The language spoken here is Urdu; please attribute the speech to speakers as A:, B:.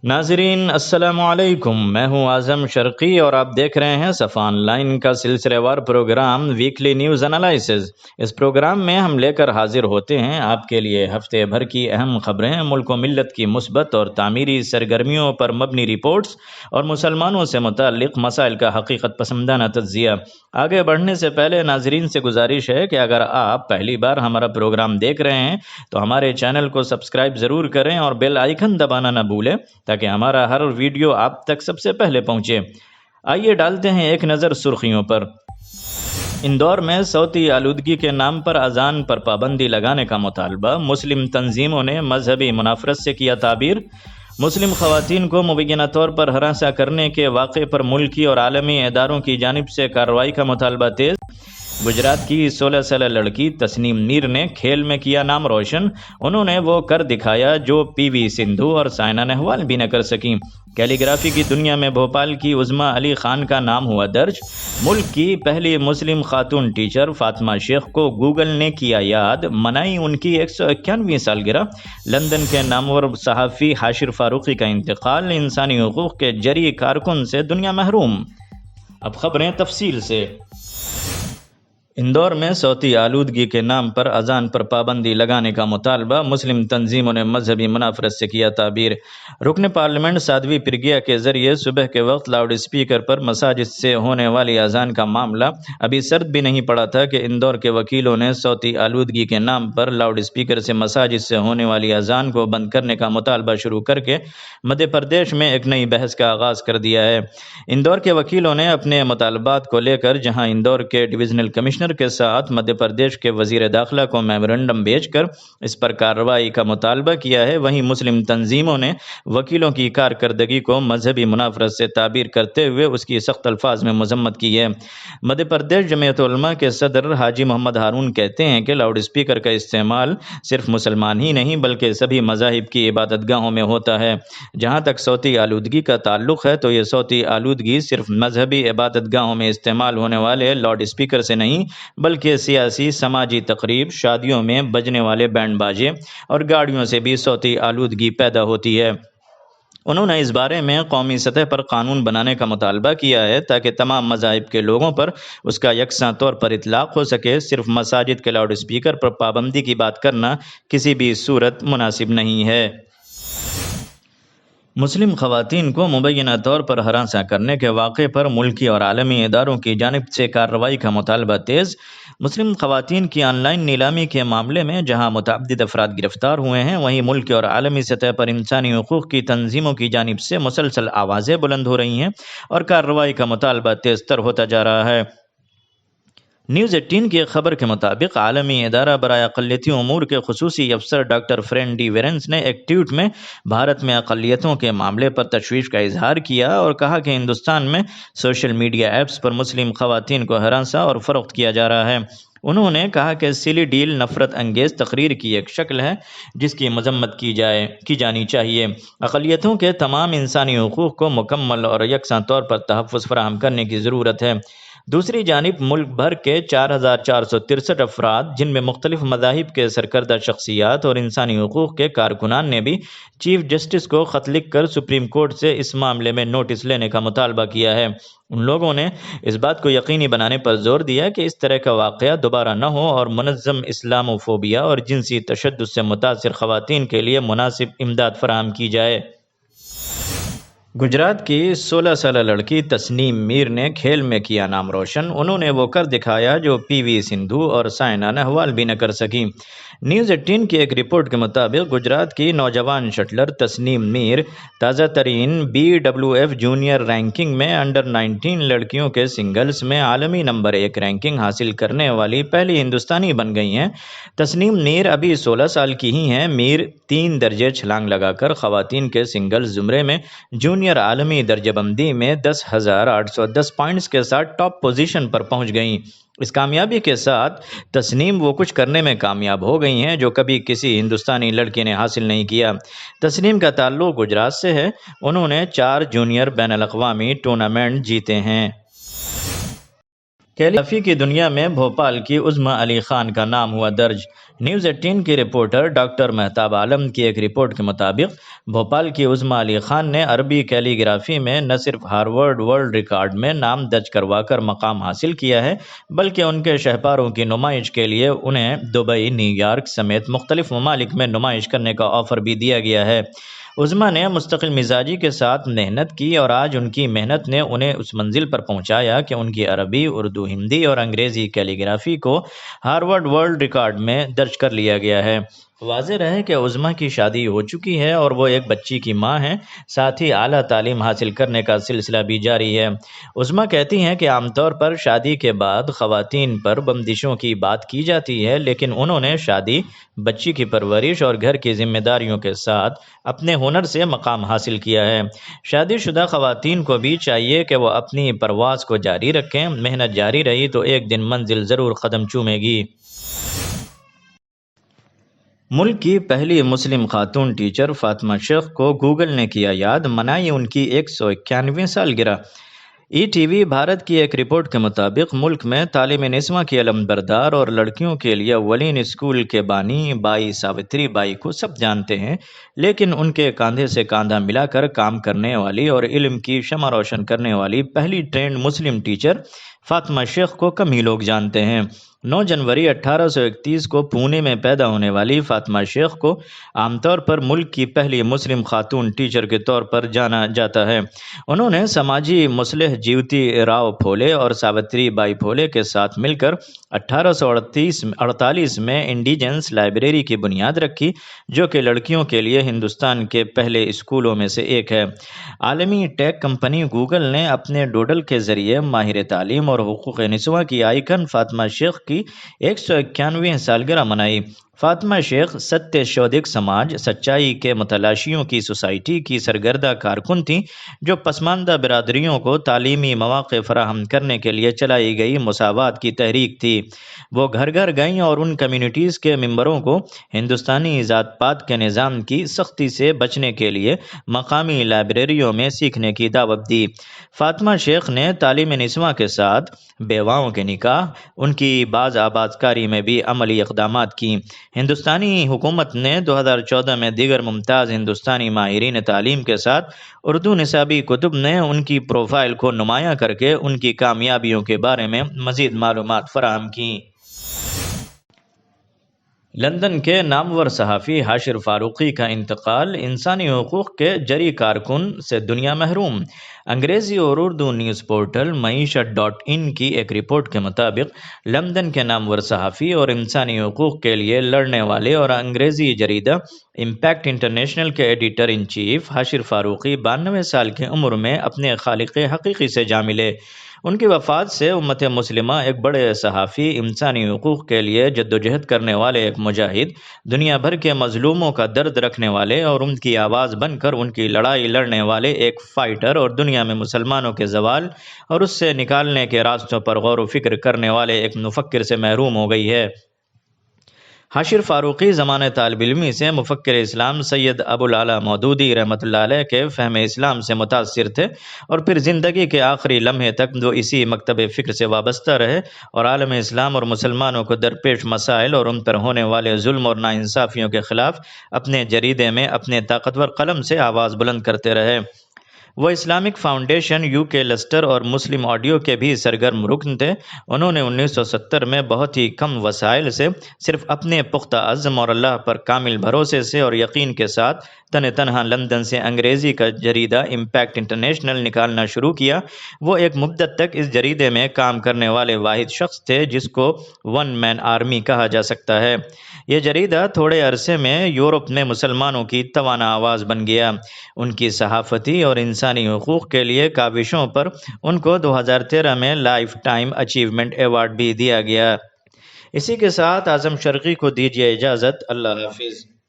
A: ناظرین السلام علیکم، میں ہوں اعظم شرقی اور آپ دیکھ رہے ہیں صفا آن لائن کا سلسلہ وار پروگرام ویکلی نیوز انالائسز۔ اس پروگرام میں ہم لے کر حاضر ہوتے ہیں آپ کے لیے ہفتے بھر کی اہم خبریں، ملک و ملت کی مثبت اور تعمیری سرگرمیوں پر مبنی رپورٹس اور مسلمانوں سے متعلق مسائل کا حقیقت پسندانہ تجزیہ۔ آگے بڑھنے سے پہلے ناظرین سے گزارش ہے کہ اگر آپ پہلی بار ہمارا پروگرام دیکھ رہے ہیں تو ہمارے چینل کو سبسکرائب ضرور کریں اور بیل آئیکن دبانا نہ بھولیں تاکہ ہمارا ہر ویڈیو آپ تک سب سے پہلے پہنچے۔ آئیے ڈالتے ہیں ایک نظر سرخیوں پر۔ اندور میں صوتی آلودگی کے نام پر اذان پر پابندی لگانے کا مطالبہ، مسلم تنظیموں نے مذہبی منافرت سے کیا تعبیر۔ مسلم خواتین کو مبینہ طور پر ہراساں کرنے کے واقعے پر ملکی اور عالمی اداروں کی جانب سے کارروائی کا مطالبہ تیز۔ گجرات کی 16 سالہ لڑکی تسنیم میر نے کھیل میں کیا نام روشن، انہوں نے وہ کر دکھایا جو پی وی سندھو اور سائنا نہوال بھی نہ کر سکیں۔ کیلی گرافی کی دنیا میں بھوپال کی عظمیٰ علی خان کا نام ہوا درج۔ ملک کی پہلی مسلم خاتون ٹیچر فاطمہ شیخ کو گوگل نے کیا یاد، منائی ان کی 191ویں سالگرہ۔ لندن کے نامور صحافی حاشر فاروقی کا انتقال، انسانی حقوق کے جری کارکن سے دنیا محروم۔ اب خبریں تفصیل سے۔ اندور میں صوتی آلودگی کے نام پر اذان پر پابندی لگانے کا مطالبہ، مسلم تنظیموں نے مذہبی منافرت سے کیا تعبیر۔ رکن پارلیمنٹ سادھوی پرگیا کے ذریعے صبح کے وقت لاؤڈ اسپیکر پر مساجد سے ہونے والی اذان کا معاملہ ابھی سرد بھی نہیں پڑا تھا کہ اندور کے وکیلوں نے صوتی آلودگی کے نام پر لاؤڈ اسپیکر سے مساجد سے ہونے والی اذان کو بند کرنے کا مطالبہ شروع کر کے مدھیہ پردیش میں ایک نئی بحث کا آغاز کر دیا ہے۔ اندور کے وکیلوں نے اپنے مطالبات کو لے کر جہاں اندور کے ڈویژنل کمشنر کے ساتھ مدھیہ پردیش کے وزیر داخلہ کو میمورنڈم بھیج کر اس پر کارروائی کا مطالبہ کیا ہے، وہیں مسلم تنظیموں نے وکیلوں کی کارکردگی کو مذہبی منافرت سے تعبیر کرتے ہوئے اس کی سخت الفاظ میں مذمت کی ہے۔ مدھیہ پردیش جمعیت علماء کے صدر حاجی محمد ہارون کہتے ہیں کہ لاؤڈ اسپیکر کا استعمال صرف مسلمان ہی نہیں بلکہ سبھی مذاہب کی عبادت گاہوں میں ہوتا ہے۔ جہاں تک صوتی آلودگی کا تعلق ہے تو یہ صوتی آلودگی صرف مذہبی عبادت گاہوں میں استعمال ہونے والے لاؤڈ اسپیکر سے نہیں بلکہ سیاسی، سماجی تقریب، شادیوں میں بجنے والے بینڈ باجے اور گاڑیوں سے بھی صوتی آلودگی پیدا ہوتی ہے۔ انہوں نے اس بارے میں قومی سطح پر قانون بنانے کا مطالبہ کیا ہے تاکہ تمام مذاہب کے لوگوں پر اس کا یکساں طور پر اطلاق ہو سکے۔ صرف مساجد کے لاؤڈ اسپیکر پر پابندی کی بات کرنا کسی بھی صورت مناسب نہیں ہے۔ مسلم خواتین کو مبینہ طور پر ہراساں کرنے کے واقعے پر ملکی اور عالمی اداروں کی جانب سے کارروائی کا مطالبہ تیز۔ مسلم خواتین کی آن لائن نیلامی کے معاملے میں جہاں متعدد افراد گرفتار ہوئے ہیں، وہیں ملکی اور عالمی سطح پر انسانی حقوق کی تنظیموں کی جانب سے مسلسل آوازیں بلند ہو رہی ہیں اور کارروائی کا مطالبہ تیز تر ہوتا جا رہا ہے۔ نیوز 18 کی ایک خبر کے مطابق عالمی ادارہ برائے اقلیتی امور کے خصوصی افسر ڈاکٹر فرین ڈی ویرنس نے ایک ٹویٹ میں بھارت میں اقلیتوں کے معاملے پر تشویش کا اظہار کیا اور کہا کہ ہندوستان میں سوشل میڈیا ایپس پر مسلم خواتین کو ہراساں اور فروخت کیا جا رہا ہے۔ انہوں نے کہا کہ سلی ڈیل نفرت انگیز تقریر کی ایک شکل ہے جس کی مذمت کی جانی چاہیے۔ اقلیتوں کے تمام انسانی حقوق کو مکمل اور یکساں طور پر تحفظ فراہم کرنے کی ضرورت ہے۔ دوسری جانب ملک بھر کے 4463 افراد جن میں مختلف مذاہب کے سرکردہ شخصیات اور انسانی حقوق کے کارکنان نے بھی چیف جسٹس کو خط لکھ کر سپریم کورٹ سے اس معاملے میں نوٹس لینے کا مطالبہ کیا ہے۔ ان لوگوں نے اس بات کو یقینی بنانے پر زور دیا کہ اس طرح کا واقعہ دوبارہ نہ ہو اور منظم اسلاموفوبیا اور جنسی تشدد سے متاثر خواتین کے لیے مناسب امداد فراہم کی جائے۔ گجرات کی 16 سالہ لڑکی تسنیم میر نے کھیل میں کیا نام روشن، انہوں نے وہ کر دکھایا جو پی وی سندھو اور سائنا نہوال بھی نہ کر سکیں۔ نیوز 18 کی ایک رپورٹ کے مطابق گجرات کی نوجوان شٹلر تسنیم میر تازہ ترین BWF جونیئر رینکنگ میں انڈر 19 لڑکیوں کے سنگلز میں عالمی نمبر 1 رینکنگ حاصل کرنے والی پہلی ہندوستانی بن گئی ہیں۔ تسنیم میر ابھی 16 سال کی ہی ہیں۔ میر 3 درجے چھلانگ لگا کر خواتین کے سنگلز زمرے میں جونیئر عالمی درجہ بندی میں 10,810 پوائنٹس کے ساتھ ٹاپ پوزیشن پر پہنچ گئیں۔ اس کامیابی کے ساتھ تسنیم وہ کچھ کرنے میں کامیاب ہو گئی ہیں جو کبھی کسی ہندوستانی لڑکی نے حاصل نہیں کیا۔ تسنیم کا تعلق گجرات سے ہے، انہوں نے 4 جونیئر بین الاقوامی ٹورنامنٹ جیتے ہیں۔ کیلیگرافی کی دنیا میں بھوپال کی عظمیٰ علی خان کا نام ہوا درج۔ نیوز 18 کی رپورٹر ڈاکٹر مہتاب عالم کی ایک رپورٹ کے مطابق بھوپال کی عظمیٰ علی خان نے عربی کیلیگرافی میں نہ صرف ہارورڈ ورلڈ ریکارڈ میں نام درج کروا کر مقام حاصل کیا ہے، بلکہ ان کے شہپاروں کی نمائش کے لیے انہیں دبئی، نیو یارک سمیت مختلف ممالک میں نمائش کرنے کا آفر بھی دیا گیا ہے۔ عظمیٰ نے مستقل مزاجی کے ساتھ محنت کی اور آج ان کی محنت نے انہیں اس منزل پر پہنچایا کہ ان کی عربی، اردو، ہندی اور انگریزی کیلیگرافی کو ہارورڈ ورلڈ ریکارڈ میں درج کر لیا گیا ہے۔ واضح رہے کہ عظمیٰ کی شادی ہو چکی ہے اور وہ ایک بچی کی ماں ہیں، ساتھ ہی اعلیٰ تعلیم حاصل کرنے کا سلسلہ بھی جاری ہے۔ عظمیٰ کہتی ہیں کہ عام طور پر شادی کے بعد خواتین پر بندشوں کی بات کی جاتی ہے، لیکن انہوں نے شادی، بچی کی پرورش اور گھر کی ذمہ داریوں کے ساتھ اپنے ہنر سے مقام حاصل کیا ہے۔ شادی شدہ خواتین کو بھی چاہیے کہ وہ اپنی پرواز کو جاری رکھیں، محنت جاری رہی تو ایک دن منزل ضرور قدم چومے گی۔ ملک کی پہلی مسلم خاتون ٹیچر فاطمہ شیخ کو گوگل نے کیا یاد، منائی ان کی 191ویں سالگرہ۔ ای ٹی وی بھارت کی ایک رپورٹ کے مطابق ملک میں تعلیم نسواں کی علم بردار اور لڑکیوں کے لیے اولین اسکول کے بانی بائی ساوتری بائی کو سب جانتے ہیں، لیکن ان کے کاندھے سے کاندھا ملا کر کام کرنے والی اور علم کی شمع روشن کرنے والی پہلی ٹرینڈ مسلم ٹیچر فاطمہ شیخ کو کم ہی لوگ جانتے ہیں۔ 9 جنوری 1831 کو پونے میں پیدا ہونے والی فاطمہ شیخ کو عام طور پر ملک کی پہلی مسلم خاتون ٹیچر کے طور پر جانا جاتا ہے۔ انہوں نے سماجی مصلح جیوتی راؤ پھولے اور ساوتری بائی پھولے کے ساتھ مل کر 1848 میں انڈیجنس لائبریری کی بنیاد رکھی، جو کہ لڑکیوں کے لیے ہندوستان کے پہلے اسکولوں میں سے ایک ہے۔ عالمی ٹیک کمپنی گوگل نے اپنے ڈوڈل کے ذریعے ماہر تعلیم اور حقوق نسواں کی آئیکن فاطمہ شیخ کی 191ویں سالگرہ منائی۔ فاطمہ شیخ ستیہ شودھک سماج، سچائی کے متلاشیوں کی سوسائٹی کی سرگردہ کارکن تھیں، جو پسماندہ برادریوں کو تعلیمی مواقع فراہم کرنے کے لیے چلائی گئی مساوات کی تحریک تھی۔ وہ گھر گھر گئیں اور ان کمیونٹیز کے ممبروں کو ہندوستانی ذات پات کے نظام کی سختی سے بچنے کے لیے مقامی لائبریریوں میں سیکھنے کی دعوت دی۔ فاطمہ شیخ نے تعلیم نسواں کے ساتھ بیواؤں کے نکاح، ان کی باز آبادکاری میں بھی عملی اقدامات کی۔ ہندوستانی حکومت نے 2014 میں دیگر ممتاز ہندوستانی ماہرین تعلیم کے ساتھ اردو نصابی کتب نے ان کی پروفائل کو نمایاں کر کے ان کی کامیابیوں کے بارے میں مزید معلومات فراہم کیں۔ لندن کے نامور صحافی حاشر فاروقی کا انتقال، انسانی حقوق کے جری کارکن سے دنیا محروم۔ انگریزی اور اردو نیوز پورٹل معیشت.in کی ایک رپورٹ کے مطابق لندن کے نامور صحافی اور انسانی حقوق کے لیے لڑنے والے اور انگریزی جریدہ امپیکٹ انٹرنیشنل کے editor in chief Hashir Farooqui 92 سال کی عمر میں اپنے خالق حقیقی سے جا ملے۔ ان کی وفات سے امت مسلمہ ایک بڑے صحافی، انسانی حقوق کے لیے جدوجہد کرنے والے ایک مجاہد، دنیا بھر کے مظلوموں کا درد رکھنے والے اور ان کی آواز بن کر ان کی لڑائی لڑنے والے ایک فائٹر، اور دنیا میں مسلمانوں کے زوال اور اس سے نکالنے کے راستوں پر غور و فکر کرنے والے ایک مفکر سے محروم ہو گئی ہے۔ حاشر فاروقی زمانہ طالب علمی سے مفکر اسلام سید ابو العلا مودودی رحمۃ اللہ علیہ کے فہم اسلام سے متاثر تھے، اور پھر زندگی کے آخری لمحے تک وہ اسی مکتب فکر سے وابستہ رہے اور عالم اسلام اور مسلمانوں کو درپیش مسائل اور ان پر ہونے والے ظلم اور ناانصافیوں کے خلاف اپنے جریدے میں اپنے طاقتور قلم سے آواز بلند کرتے رہے۔ وہ اسلامک فاؤنڈیشن UK لسٹر اور مسلم آڈیو کے بھی سرگرم رکن تھے۔ انہوں نے 1970 میں بہت ہی کم وسائل سے صرف اپنے پختہ عزم اور اللہ پر کامل بھروسے سے اور یقین کے ساتھ تنہا لندن سے انگریزی کا جریدہ امپیکٹ انٹرنیشنل نکالنا شروع کیا۔ وہ ایک مدت تک اس جریدے میں کام کرنے والے واحد شخص تھے جس کو ون مین آرمی کہا جا سکتا ہے۔ یہ جریدہ تھوڑے عرصے میں یورپ میں مسلمانوں کی توانا آواز بن گیا۔ ان کی صحافتی اور انسانی حقوق کے لیے کاوشوں پر ان کو 2013 میں لائف ٹائم اچیومنٹ ایوارڈ بھی دیا گیا۔ اسی کے ساتھ اعظم شرقی کو دیجیے اجازت۔ اللہ حافظ۔